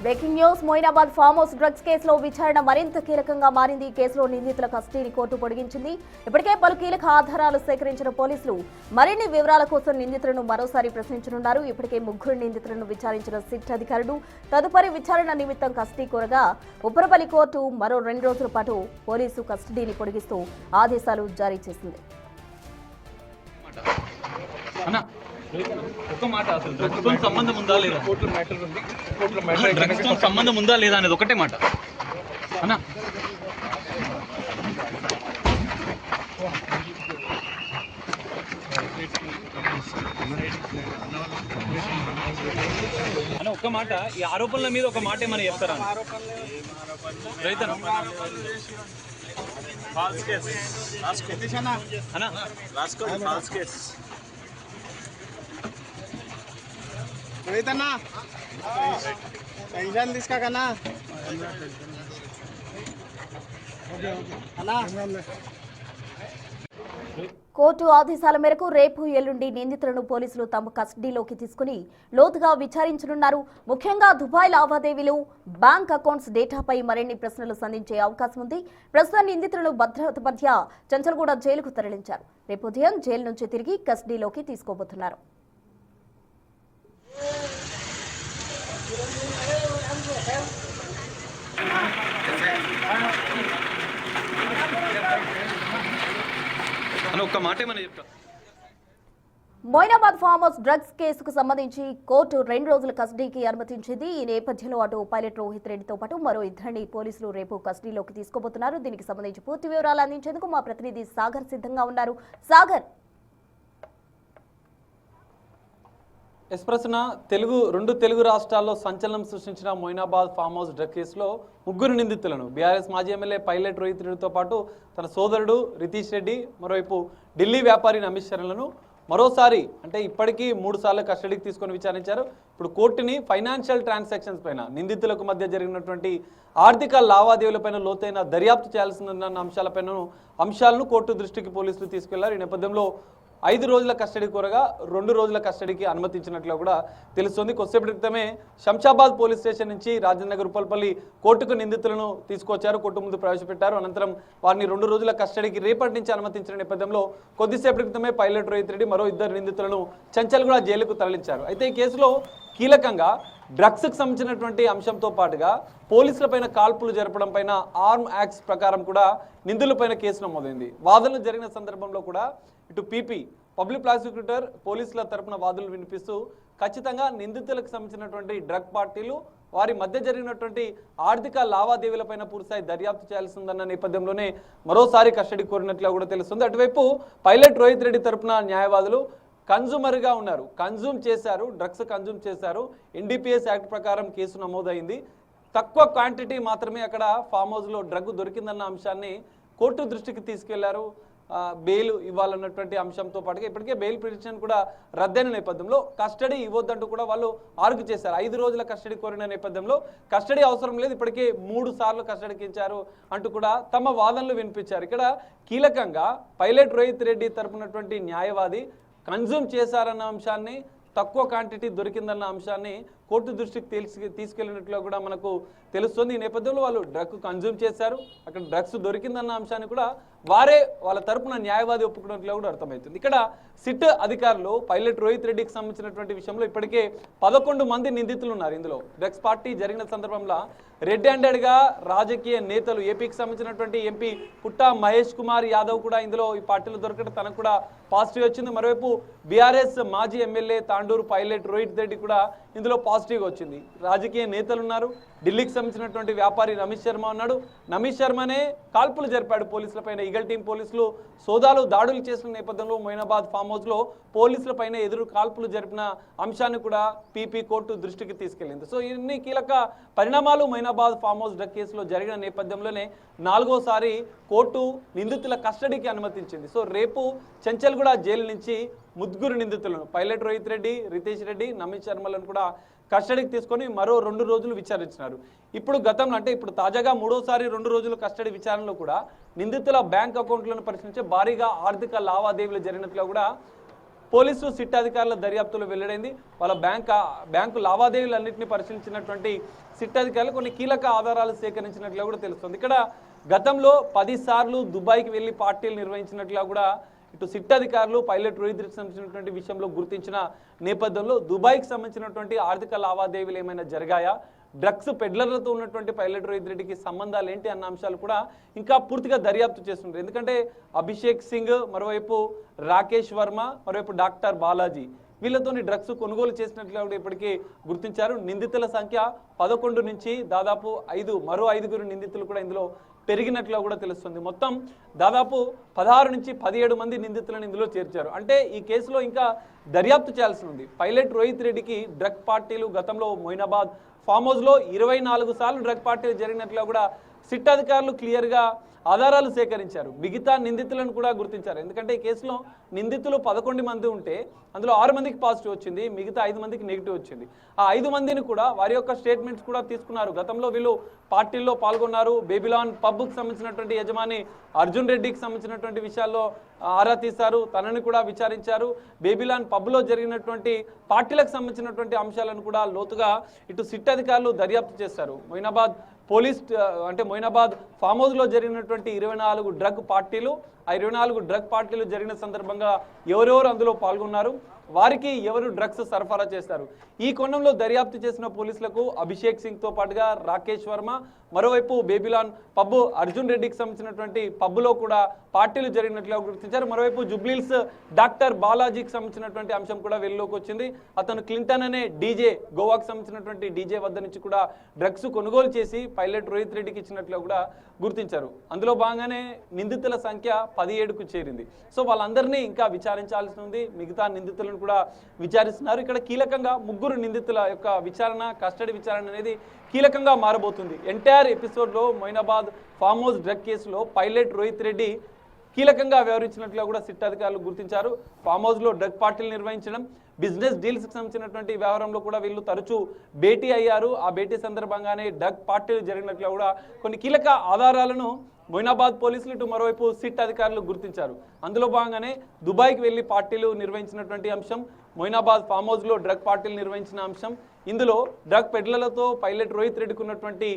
Breaking news Moinabad farm house drugs కేసులో విచారణ మరింత కీలకంగా మారింది. ఈ కేసులో నిందితుల కస్టడీని కోర్టు పొడిగించింది. ఇప్పటికే పలు కీలక ఆధారాలు సేకరించిన పోలీసులు మరిన్ని వివరాల కోసం నిందితులను మరోసారి ప్రశ్నించనున్నారు. ఇప్పటికే ముగ్గురు నిందితులను విచారించిన సిట్ అధికారులు తదుపరి విచారణ నిమిత్తం కస్టడీ కోరగా ఉప్పరపల్లి కోర్టు మరో 2 రోజుల పాటు పోలీసు కస్టడీని పొడిగిస్తూ ఆదేశాలు జారీ చేసింది. ఒక మాట, అసలు డ్రగ్స్ తో సంబంధం ఉందా లేదా, డ్రగ్స్ తో సంబంధం ఉందా లేదా అనేది ఒకటే మాట అన్నా. అన్న ఒక్క మాట, ఈ ఆరోపణల మీద ఒక మాట ఏమని చెప్తారా? రైతన్న రోహితన్నా టెన్షన్ తీసుకోకన్నా కోర్టు ఆదేశాల మేరకు రేపు ఎల్లుండి నిందితులను పోలీసులు తమ కస్టడీలోకి తీసుకుని లోతుగా విచారించనున్నారు. ముఖ్యంగా దుబాయ్ లావాదేవీలు, బ్యాంక్ అకౌంట్స్ డేటాపై మరిన్ని ప్రశ్నలు సంధించే అవకాశం ఉంది. ప్రస్తుతం నిందితులను భద్రత మధ్య చంచల్గూడ జైలుకు తరలించారు. రేపు ఉదయం జైలు నుంచి తిరిగి కస్టడీలోకి తీసుకోబోతున్నారు. మొయినాబాద్ ఫామ్ హౌస్ డ్రగ్స్ కేసుకు సంబంధించి కోర్టు 2 రోజుల కస్టడీకి అనుమతించింది. ఈ నేపథ్యంలో అటు పైలట్ రోహిత్ రెడ్డితో పాటు మరో 2 పోలీసులు రేపు కస్టడీలోకి తీసుకోబోతున్నారు. దీనికి సంబంధించి పూర్తి వివరాలు అందించేందుకు మా ప్రతినిధి సాగర్ సిద్ధంగా ఉన్నారు. సాగర్, ఎస్ప్రెస్న రెండు తెలుగు రాష్ట్రాల్లో సంచలనం సృష్టించిన మొయినాబాద్ ఫామ్ హౌస్ డ్రగ్ కేసులో ముగ్గురు నిందితులను బీఆర్ఎస్ మాజీ ఎమ్మెల్యే పైలట్ రోహిత్ రెడ్డితో పాటు తన సోదరుడు రితీష్ రెడ్డి, మరోవైపు ఢిల్లీ వ్యాపారి నమీష్ శరణ్లను మరోసారి అంటే ఇప్పటికీ 3 సార్లు కస్టడీకి తీసుకొని విచారించారు. ఇప్పుడు కోర్టుని ఫైనాన్షియల్ ట్రాన్సాక్షన్స్ పైన, నిందితులకు మధ్య జరిగినటువంటి ఆర్థిక లావాదేవీలపైన లోతైన దర్యాప్తు చేయాల్సిన అంశాలను కోర్టు దృష్టికి పోలీసులు తీసుకెళ్లారు. ఈ నేపథ్యంలో 5 రోజుల కస్టడీ కోరగా 2 రోజుల కస్టడీకి అనుమతించినట్లు కూడా తెలుస్తుంది. కొద్దిసేపటి క్రితమే శంషాబాద్ పోలీస్ స్టేషన్ నుంచి రాజేంద్రనగర్ ఉప్పల్పల్లి కోర్టుకు నిందితులను తీసుకొచ్చారు, కోర్టు ముందు ప్రవేశపెట్టారు. అనంతరం వారిని 2 రోజుల కస్టడీకి రేపటి నుంచి అనుమతించిన నేపథ్యంలో కొద్దిసేపటి క్రితమే పైలట్ రోహిత్ రెడ్డి మరో 2 నిందితులను చంచల్గూడ జైలుకు తరలించారు. అయితే ఈ కేసులో కీలకంగా డ్రగ్స్కి సంబంధించినటువంటి అంశంతో పాటుగా పోలీసులపైన కాల్పులు జరపడం పైన ఆర్మ్ యాక్ట్స్ ప్రకారం కూడా నిందితులపైన కేసు నమోదైంది. వాదనలు జరిగిన సందర్భంలో కూడా ఇటు పీపీ పబ్లిక్ ప్రాసిక్యూటర్ పోలీసుల తరపున వాదనలు వినిపిస్తూ ఖచ్చితంగా నిందితులకు సంబంధించినటువంటి డ్రగ్ పార్టీలు వారి మధ్య జరిగినటువంటి ఆర్థిక లావాదేవీలపైన పూర్తిస్థాయి దర్యాప్తు చేయాల్సిందన్న నేపథ్యంలోనే మరోసారి కస్టడీ కోరినట్లుగా కూడా తెలుస్తుంది. అటువైపు పైలట్ రోహిత్ రెడ్డి తరపున న్యాయవాదులు కన్జ్యూమర్గా ఉన్నారు, డ్రగ్స్ కన్జ్యూమ్ చేశారు, ఎన్డీపీఎస్ యాక్ట్ ప్రకారం కేసు నమోదైంది, తక్కువ క్వాంటిటీ మాత్రమే అక్కడ ఫామ్ హౌస్లో డ్రగ్ దొరికిందన్న అంశాన్ని కోర్టు దృష్టికి తీసుకెళ్లారు. బెయిల్ ఇవ్వాలన్నటువంటి అంశంతో పాటుగా ఇప్పటికే బెయిల్ పిటిషన్ కూడా రద్దయిన నేపథ్యంలో కస్టడీ ఇవ్వద్దంటూ కూడా వాళ్ళు ఆర్గ్యూ చేశారు. 5 రోజుల కస్టడీ కోరిన నేపథ్యంలో కస్టడీ అవసరం లేదు, ఇప్పటికే 3 సార్లు కస్టడీకి ఇచ్చారు అంటూ కూడా తమ వాదనలు వినిపించారు. ఇక్కడ కీలకంగా పైలట్ రోహిత్ రెడ్డి తరపునటువంటి న్యాయవాది కన్జ్యూమ్ చేశారన్న అంశాన్ని, తక్కువ క్వాంటిటీ దొరికిందన్న అంశాన్ని కోర్టు దృష్టికి తీసుకెళ్లినట్లు కూడా మనకు తెలుస్తుంది. ఈ నేపథ్యంలో వాళ్ళు డ్రగ్ కన్జ్యూమ్ చేశారు, అక్కడ డ్రగ్స్ దొరికిందన్న అంశాన్ని కూడా వాళ్ళ తరపున న్యాయవాది ఒప్పుకున్నట్లు కూడా అర్థమవుతుంది. ఇక్కడ సిట్ అధికారులు పైలట్ రోహిత్ రెడ్డికి సంబంధించినటువంటి విషయంలో ఇప్పటికే 11 మంది నిందితులు ఉన్నారు. ఇందులో డ్రగ్స్ పార్టీ జరిగిన సందర్భంలో రెడ్ హ్యాండెడ్గా రాజకీయ నేతలు, ఏపీకి సంబంధించినటువంటి ఎంపీ పుట్టా మహేష్ కుమార్ యాదవ్ కూడా ఇందులో ఈ పార్టీలో దొరకడం తనకు కూడా పాజిటివ్ వచ్చింది. మరోవైపు బీఆర్ఎస్ మాజీ ఎమ్మెల్యే తాండూరు పైలట్ రోహిత్ రెడ్డి కూడా ఇందులో పాజిటివ్గా వచ్చింది. రాజకీయ నేతలు ఉన్నారు, ఢిల్లీకి సంబంధించినటువంటి వ్యాపారి నమీష్ శర్మ ఉన్నాడు. నమీష్ శర్మనే కాల్పులు జరిపాడు పోలీసులపైన. ఈగల్ టీం పోలీసులు దాడులు చేసిన నేపథ్యంలో మొయినాబాద్ ఫామ్ హౌస్లో పోలీసులపైన ఎదురు కాల్పులు జరిపిన అంశాన్ని కూడా పీపీ కోర్టు దృష్టికి తీసుకెళ్లింది. సో ఇన్ని కీలక పరిణామాలు మొయినాబాద్ ఫామ్ హౌస్ డ్రగ్ కేసులో జరిగిన నేపథ్యంలోనే 4వసారి కోర్టు నిందితుల కస్టడీకి అనుమతించింది. సో రేపు చంచల్గూడ జైలు నుంచి ముగ్గురు నిందితులను పైలట్ రోహిత్ రెడ్డి, రితీష్ రెడ్డి, నమీష్ శర్మలను కూడా కస్టడీకి తీసుకొని మరో 2 రోజులు విచారించినారు. ఇప్పుడు గతంలో అంటే ఇప్పుడు తాజాగా 3వసారి 2 రోజుల కస్టడీ విచారణలో కూడా నిందితుల బ్యాంక్ అకౌంట్లను పరిశీలించే భారీగా ఆర్థిక లావాదేవీలు జరిగినట్లు కూడా పోలీసులు సిట్ అధికారుల దర్యాప్తులో వెల్లడైంది. వాళ్ళ బ్యాంకు లావాదేవీలన్నింటినీ పరిశీలించినటువంటి సిట్ అధికారులు కొన్ని కీలక ఆధారాలు సేకరించినట్లుగా కూడా తెలుస్తుంది. ఇక్కడ గతంలో 10 సార్లు దుబాయ్కి వెళ్ళి పార్టీలు నిర్వహించినట్లుగా కూడా ఇటు సిట్ అధికారులు పైలట్ రోహిత్ రెడ్డికి సంబంధించినటువంటి విషయంలో గుర్తించిన నేపథ్యంలో దుబాయ్కి సంబంధించినటువంటి ఆర్థిక లావాదేవీలు ఏమైనా జరిగాయా, డ్రగ్స్ పెడ్లర్లతో ఉన్నటువంటి పైలట్ రోహిత్ రెడ్డికి సంబంధాలు ఏంటి అన్న అంశాలు కూడా ఇంకా పూర్తిగా దర్యాప్తు చేస్తున్నారు. ఎందుకంటే అభిషేక్ సింగ్, మరోవైపు రాకేష్ వర్మ, మరోవైపు డాక్టర్ బాలాజీ వీళ్ళతోని డ్రగ్స్ కొనుగోలు చేసినట్లుగా కూడా ఇప్పటికీ గుర్తించారు. నిందితుల సంఖ్య 11 నుంచి దాదాపు 5, మరో 5 నిందితులు కూడా ఇందులో పెరిగినట్లుగా కూడా తెలుస్తుంది. మొత్తం దాదాపు 16 నుంచి 17 మంది నిందితులను ఇందులో చేర్చారు. అంటే ఈ కేసులో ఇంకా దర్యాప్తు చేయాల్సి ఉంది. పైలట్ రోహిత్ రెడ్డికి డ్రగ్ పార్టీలు గతంలో మొయినాబాద్ ఫామ్ హౌస్లో 24 సార్లు డ్రగ్ పార్టీలు జరిగినట్లుగా కూడా సిట్ అధికారులు క్లియర్గా ఆధారాలు సేకరించారు. మిగతా నిందితులను కూడా గుర్తించారు. ఎందుకంటే ఈ కేసులో నిందితులు 11 మంది ఉంటే అందులో 6 మందికి పాజిటివ్ వచ్చింది, మిగతా 5 మందికి నెగిటివ్ వచ్చింది. ఆ 5 మందిని కూడా వారి యొక్క స్టేట్మెంట్స్ కూడా తీసుకున్నారు. గతంలో వీళ్ళు పార్టీల్లో పాల్గొన్నారు. బేబిలాన్ పబ్కు సంబంధించినటువంటి యజమాని అర్జున్ రెడ్డికి సంబంధించినటువంటి విషయాల్లో ఆరా తీశారు, తనని కూడా విచారించారు. బేబిలాన్ పబ్లో జరిగినటువంటి పార్టీలకు సంబంధించినటువంటి అంశాలను కూడా లోతుగా ఇటు సిట్ అధికారులు దర్యాప్తు చేశారు. మొయినాబాద్ మొయినాబాద్ ఫామ్ హౌస్లో జరిగినటువంటి 24 డ్రగ్ పార్టీలు, ఆ 24 డ్రగ్ పార్టీలు జరిగిన సందర్భంగా ఎవరెవరు అందులో పాల్గొన్నారు, వారికి ఎవరు డ్రగ్స్ సరఫరా చేశారు, ఈ కోణంలో దర్యాప్తు చేసిన పోలీసులకు అభిషేక్ సింగ్తో పాటుగా రాకేష్ వర్మ, మరోవైపు బేబిలాన్ పబ్ అర్జున్ రెడ్డికి సంబంధించినటువంటి పబ్లో కూడా పార్టీలు జరిగినట్లుగా గుర్తించారు. మరోవైపు జుబ్లీల్స్ డాక్టర్ బాలాజీకి సంబంధించినటువంటి అంశం కూడా వెలుగులోకి వచ్చింది. అతను క్లింటన్ అనే డీజే, గోవాకు సంబంధించినటువంటి డీజే వద్ద నుంచి కూడా డ్రగ్స్ కొనుగోలు చేసి పైలట్ రోహిత్ రెడ్డికి ఇచ్చినట్లుగా కూడా గుర్తించారు. అందులో భాగంగానే నిందితుల సంఖ్య 17కు చేరింది. సో వాళ్ళందరినీ ఇంకా విచారించాల్సి ఉంది. మిగతా నిందితులను కూడా విచారిస్తున్నారు. ఇక్కడ కీలకంగా 3 నిందితుల యొక్క విచారణ, కస్టడీ విచారణ అనేది కీలకంగా మారబోతుంది. ఎంటైర్ ఎపిసోడ్లో మొయినాబాద్ ఫామ్ హౌస్ డ్రగ్ కేసులో పైలట్ రోహిత్ రెడ్డి కీలకంగా వ్యవహరించినట్లుగా కూడా సిట్ అధికారులు గుర్తించారు. ఫామ్ హౌస్లో డ్రగ్ పార్టీలు నిర్వహించడం, బిజినెస్ డీల్స్కి సంబంధించినటువంటి వ్యవహారంలో కూడా వీళ్ళు తరచూ భేటీ అయ్యారు. ఆ భేటీ సందర్భంగానే డ్రగ్ పార్టీలు జరిగినట్లుగా కూడా కొన్ని కీలక ఆధారాలను మొయినాబాద్ పోలీసులు ఇటు మరోవైపు సిట్ అధికారులు గుర్తించారు. అందులో భాగంగానే దుబాయ్కి వెళ్ళి పార్టీలు నిర్వహించినటువంటి అంశం, మొయినాబాద్ ఫామ్ హౌస్లో డ్రగ్ పార్టీలు నిర్వహించిన అంశం, ఇందులో డ్రగ్ పెడ్లర్లతో పైలట్ రోహిత్ రెడ్డికి ఉన్నటువంటి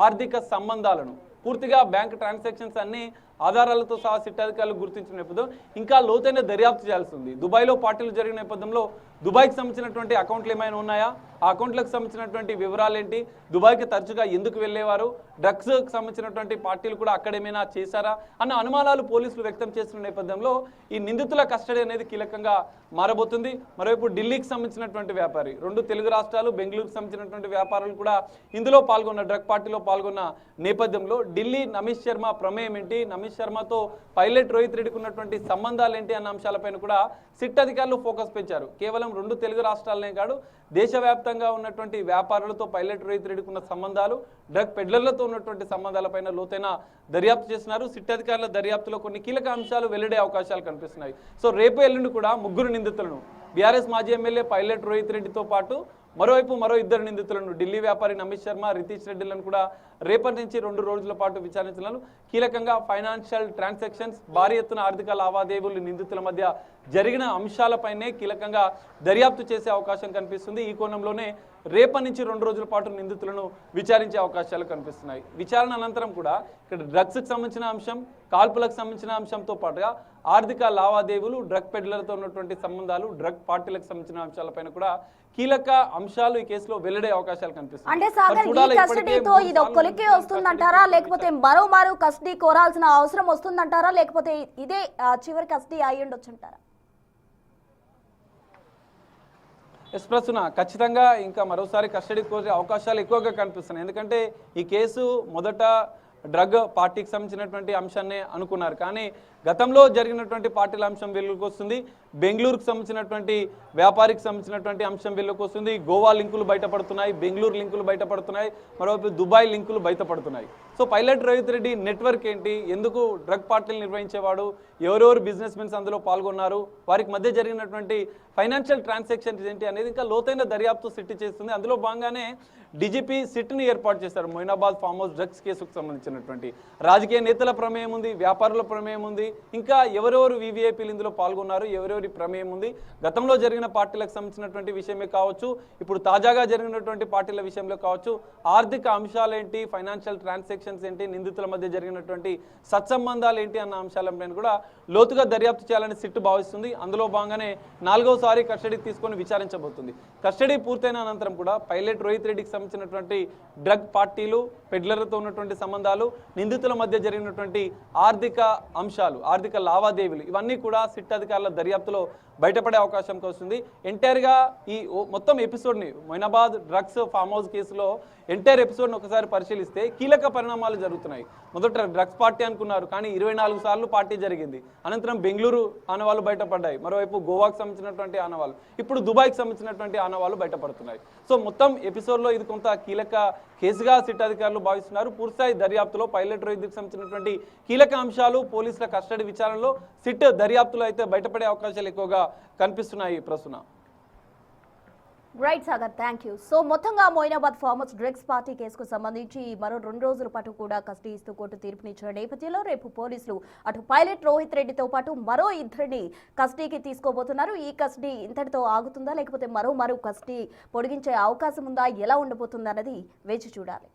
ఆర్థిక సంబంధాలను పూర్తిగా బ్యాంక్ ట్రాన్సాక్షన్స్ అన్ని ఆధారాలతో సహా సిట్ అధికారులు గుర్తించిన నేపథ్యం ఇంకా లోతైన దర్యాప్తు చేయాల్సి ఉంది. దుబాయ్లో పార్టీలు జరిగిన నేపథ్యంలో దుబాయ్కి సంబంధించినటువంటి అకౌంట్లు ఏమైనా ఉన్నాయా, ఆ అకౌంట్లకు సంబంధించినటువంటి వివరాలు ఏంటి, దుబాయ్కి తరచుగా ఎందుకు వెళ్ళేవారు, డ్రగ్స్కి సంబంధించినటువంటి పార్టీలు కూడా అక్కడేమైనా చేశారా అన్న అనుమానాలు పోలీసులు వ్యక్తం చేస్తున్న నేపథ్యంలో ఈ నిందితుల కస్టడీ అనేది కీలకంగా మారబోతుంది. మరోవైపు ఢిల్లీకి సంబంధించినటువంటి వ్యాపారి, 2 తెలుగు రాష్ట్రాలు, బెంగళూరుకు సంబంధించినటువంటి వ్యాపారులు కూడా ఇందులో పాల్గొన్న డ్రగ్ పార్టీలో పాల్గొన్న నేపథ్యంలో ఢిల్లీ నమీష్ శర్మ ప్రమేయం ఏంటి, నమీష్ శర్మతో పైలట్ రోహిత్ రెడ్డికి ఉన్నటువంటి సంబంధాలు ఏంటి అన్న అంశాలపైన కూడా సిట్ అధికారులు ఫోకస్ పెంచారు. కేవలం 2 తెలుగు రాష్ట్రాలనే కాదు, దేశవ్యాప్తంగా ఉన్నటువంటి వ్యాపారులతో పైలట్ రోహిత్ రెడ్డికి ఉన్న సంబంధాలు, డ్రగ్ పెడ్లర్లతో ఉన్నటువంటి సంబంధాలపైన లోతైన దర్యాప్తు చేస్తున్నారు. సిట్ అధికారుల దర్యాప్తులో కొన్ని కీలక అంశాలు వెల్లడే అవకాశాలు కనిపిస్తున్నాయి. సో రేపు ఎల్లుండి కూడా 3 నిందితులను బీఆర్ఎస్ మాజీ ఎమ్మెల్యే పైలట్ రోహిత్ రెడ్డితో పాటు మరో 2 నిందితులను ఢిల్లీ వ్యాపారి నమీష్ శర్మ, రితీష్ రెడ్డిలను కూడా రేపటి నుంచి 2 రోజుల పాటు విచారించనున్నారు. కీలకంగా ఫైనాన్షియల్ ట్రాన్సాక్షన్స్, భారీ ఎత్తున ఆర్థిక లావాదేవీలు నిందితుల మధ్య జరిగిన అంశాలపైనే కీలకంగా దర్యాప్తు చేసే అవకాశం కనిపిస్తుంది. ఈ కోణంలోనే రేపటి నుంచి 2 రోజుల పాటు నిందితులను విచారించే అవకాశాలు కనిపిస్తున్నాయి. విచారణ అనంతరం కూడా ఇక్కడ డ్రగ్స్కి సంబంధించిన అంశం, కాల్పులకు సంబంధించిన అంశంతో పాటుగా ఆర్థిక లావాదేవీలు, డ్రగ్ పెడ్లర్లతో ఉన్నటువంటి సంబంధాలు, డ్రగ్ పార్టీలకు సంబంధించిన అంశాలపైన కూడా కీలక అంశాలు ఈ కేసులో వెల్లడే అవకాశాలు కనిపిస్తున్నాయి. అంటే సాగర్, ఈ కస్టడీతో ఇది ఒక్కరికే వస్తుందంటారా, లేకపోతే మరోమారు కస్టడీ కోరాల్సిన అవసరం వస్తుందంటారా, లేకపోతే ఇదే చివరి కస్టడీ అయి ఉండొచ్చంటారా? ప్రస్తుతం ఖచ్చితంగా ఇంకా మరోసారి కస్టడీ కోరే అవకాశాలు ఎక్కువగా కనిపిస్తున్నాయి. ఎందుకంటే ఈ కేసు మొదట డ్రగ్ పార్టీకి సంబంధించినటువంటి అంశాన్ని అనుకున్నారు, కానీ గతంలో జరిగినటువంటి పార్టీల అంశం వెలుగులోకి వస్తుంది. బెంగళూరుకు సంబంధించినటువంటి వ్యాపారికి సంబంధించినటువంటి అంశం వెలుగులోకి వస్తుంది. గోవా లింకులు బయటపడుతున్నాయి, బెంగళూరు లింకులు బయటపడుతున్నాయి, మరోవైపు దుబాయ్ లింకులు బయటపడుతున్నాయి. So pilot Rohit Reddy network ఏంటి, ఎందుకు డ్రగ్ పార్టీలు నిర్వహించేవాడు, ఎవరెవరు బిజినెస్ మెన్స్ అందులో పాల్గొన్నారు, వారికి మధ్య జరిగినటువంటి ఫైనాన్షియల్ ట్రాన్సాక్షన్స్ ఏంటి అనేది ఇంకా లోతైన దర్యాప్తు సిట్ చేస్తుంది. అందులో భాగంగానే డీజీపీ సిట్ని ఏర్పాటు చేశారు. మొయినాబాద్ ఫామ్ హౌస్ డ్రగ్స్ కేసుకు సంబంధించినటువంటి రాజకీయ నేతల ప్రమేయం ఉంది, వ్యాపారుల ప్రమేయం ఉంది, ఇంకా ఎవరెవరు వివిఐపీలు ఇందులో పాల్గొన్నారు, ఎవరెవరి ప్రమేయం ఉంది, గతంలో జరిగిన పార్టీలకు సంబంధించినటువంటి విషయమే కావచ్చు, ఇప్పుడు తాజాగా జరిగినటువంటి పార్టీల విషయంలో కావచ్చు, ఆర్థిక అంశాలేంటి, ఫైనాన్షియల్ ట్రాన్సాక్షన్స్ ఏంటి, నిందితుల మధ్య జరిగినటువంటి సత్సంబంధాలు ఏంటి అన్న అంశాలపైన కూడా లోతుగా దర్యాప్తు చేయాలని సిట్ భావిస్తుంది. అందులో భాగంగానే 4వసారి కస్టడీకి తీసుకొని విచారించబోతుంది. కస్టడీ పూర్తయిన అనంతరం కూడా పైలట్ రోహిత్ రెడ్డికి సంబంధించినటువంటి డ్రగ్ పార్టీలు, పెడ్లర్లతో ఉన్నటువంటి సంబంధాలు, నిందితుల మధ్య జరిగినటువంటి ఆర్థిక అంశాలు, ఆర్థిక లావాదేవీలు ఇవన్నీ కూడా సిట్ అధికారుల దర్యాప్తులో బయటపడే అవకాశం వస్తుంది. ఎంటైర్గా ఈ మొత్తం ఎపిసోడ్ని మొయినాబాద్ డ్రగ్స్ ఫామ్ హౌస్ కేసులో ఎంటైర్ ఎపిసోడ్ని ఒకసారి పరిశీలిస్తే కీలక పరిణామాలు జరుగుతున్నాయి. మొదట డ్రగ్స్ పార్టీ అనుకున్నారు, కానీ 24 సార్లు పార్టీ జరిగింది. అనంతరం బెంగళూరు ఆనవాళ్ళు బయటపడ్డాయి, మరోవైపు గోవాకు సంబంధించినటువంటి ఆనవాళ్ళు, ఇప్పుడు దుబాయ్కి సంబంధించినటువంటి ఆనవాళ్ళు బయటపడుతున్నాయి. సో మొత్తం ఎపిసోడ్లో ఇది కొంత కీలక కేసుగా సిట్ అధికారులు భావిస్తున్నారు. పూర్తిస్థాయి దర్యాప్తులో పైలట్ రోహిత్కి సంబంధించినటువంటి కీలక అంశాలు పోలీసుల కస్టడీ విచారణలో సిట్ దర్యాప్తులో అయితే బయటపడే అవకాశాలు ఎక్కువగా కనిపిస్తున్నాయి. ప్రస్తున right Sagar, thank you. So మొత్తంగా Moinabad farm house drugs party కేసుకు సంబంధించి మరో 2 రోజుల పాటు కూడా కస్టడీ ఇస్తూ కోర్టు తీర్పునిచ్చిన నేపథ్యంలో రేపు పోలీసులు అటు పైలట్ రోహిత్ రెడ్డితో పాటు మరో 2 కస్టడీకి తీసుకోబోతున్నారు. ఈ కస్టడీ ఇంతటితో ఆగుతుందా, లేకపోతే మరో కస్టడీ పొడిగించే అవకాశం ఉందా, ఎలా ఉండబోతుందా అన్నది వేచి చూడాలి.